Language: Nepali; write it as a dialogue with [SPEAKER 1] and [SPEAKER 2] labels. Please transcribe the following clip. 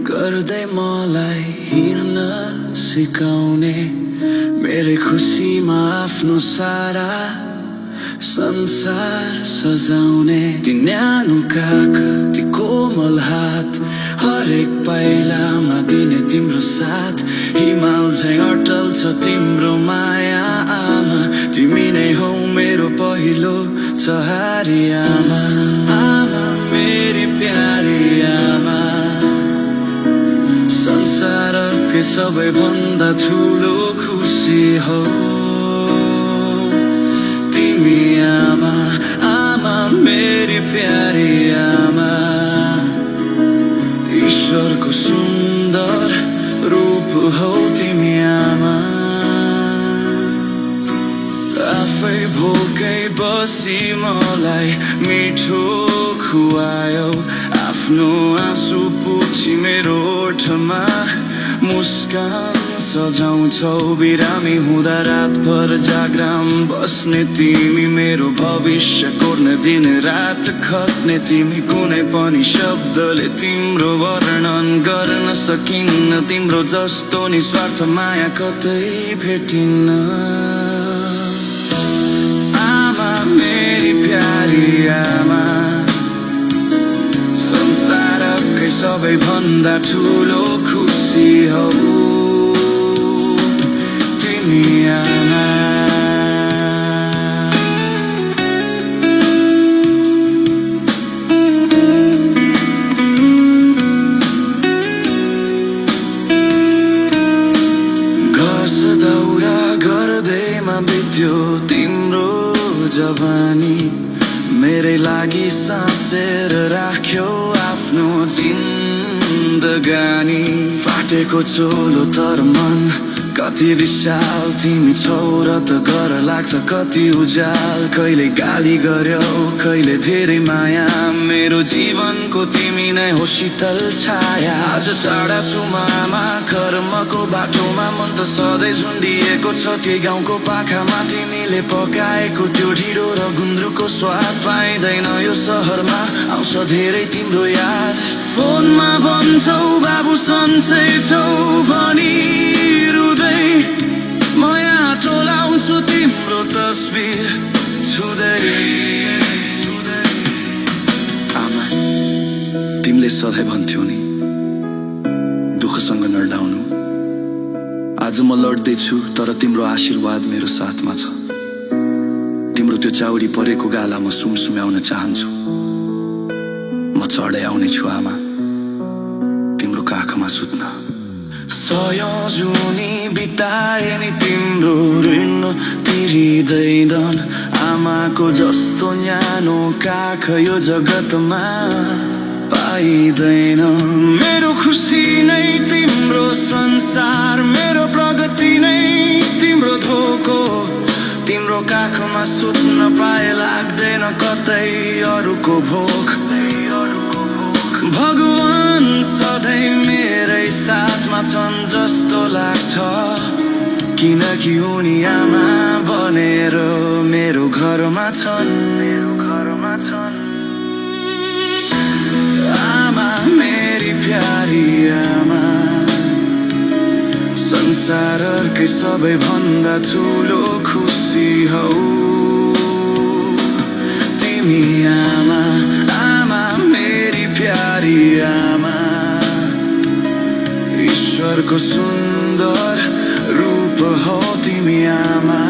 [SPEAKER 1] गर्दै मलाई हिँड्न सिकाउने, मेरै खुसीमा आफ्नो सारा संसार सजाउने। ती न्यानो काख, ती कोमल हात, हरेक पाइलामा दिने तिम्रो साथ। हिमाल झैं अटल छ तिम्रो माया आमा, तिमी नै हौ मेरो पहिलो चहारी आमा। आमा मेरी प्यारी आमा, संसारकै सबैभन्दा ठुलो खुसी हौ तिमी आमा। आमा मेरी प्यारी आमा, ईश्वरको सुन्दर रूप हौ तिमी आमा। आफै भोकै बसी मलाई मिठो खुवायौ, आफ्नो आँसु पुछी मेरो ओठमा मुस्कान सजाउँछौ। बिरामी हुँदा रातभर जाग्राम बस्ने तिमी, मेरो भविष्य कोर्न दिन रात खट्ने तिमी। कुनै पनि शब्दले तिम्रो वर्णन गर्न सकिन्न, तिम्रो जस्तो निस्वार्थ माया कतै भेटिन्न। आमा मेरी प्यारी आमा, संसारकै सबैभन्दा ठुलो खुसी हौ तिमी आमा। घस दौरा गर्दैमा बित्यो तिम्रो जवानी, मेरै लागि साँचेर राख्यौ आफ्नो जिन्दगानी। फाटेको चोलो तर मन कति विशाल तिमी छौ र त गर लाग्छ कति उजाल। कहिले गाली गर्यौ कहिले धेरै माया, मेरो जीवनको तिमी नै हो शीतल छाया। आज टाढा छु मामा कर्मको बाटोमा, मन त सधैँ झुन्डिएको छ त्यही गाउँको पाखामा। तिमीले पकाएको त्यो ढिँडो र गुन्द्रुकको स्वाद पाइँदैन यो सहरमा, आउँछ धेरै तिम्रो याद। फोनमा भन्छौ बाबु सन्चै छौ भनी रुँदै, म यहाँ टोलाउँछु तिम्रो तस्बिर छुँदै। आमा तिमीले सधैँ भन्थ्यौ नि दुःखसँग नडराउनु, आज म लड्दैछु तर तिम्रो आशीर्वाद मेरो साथमा छ। तिम्रो त्यो चाउरी परेको गाला म सुमसुम्याउन चाहन्छु, म चढै आउने छु आमा तिम्रो काखमा सुत्न। सयौं जुनी बिताए नि तिम्रो ऋण तिरिँदैन, आमाको जस्तो न्यानो काख यो जगतमा पाइँदैन। मेरो खुसी नै तिम्रो संसार, मेरो प्रगति नै तिम्रो धोको। तिम्रो काखमा सुत्न पाए लाग्दैन कतै अरूको भोक। भगवान सधैँ मेरै साथमा छन् जस्तो लाग्छ, किनकि उनी आमा बनेर मेरो घरमा छन्। आमा मेरी प्यारी आमा, संसारकै सबैभन्दा ठुलो खुसी हौ तिमी आमा। आमा मेरी प्यारी आमा, ईश्वरको सुन्दर रूप हौ तिमी आमा।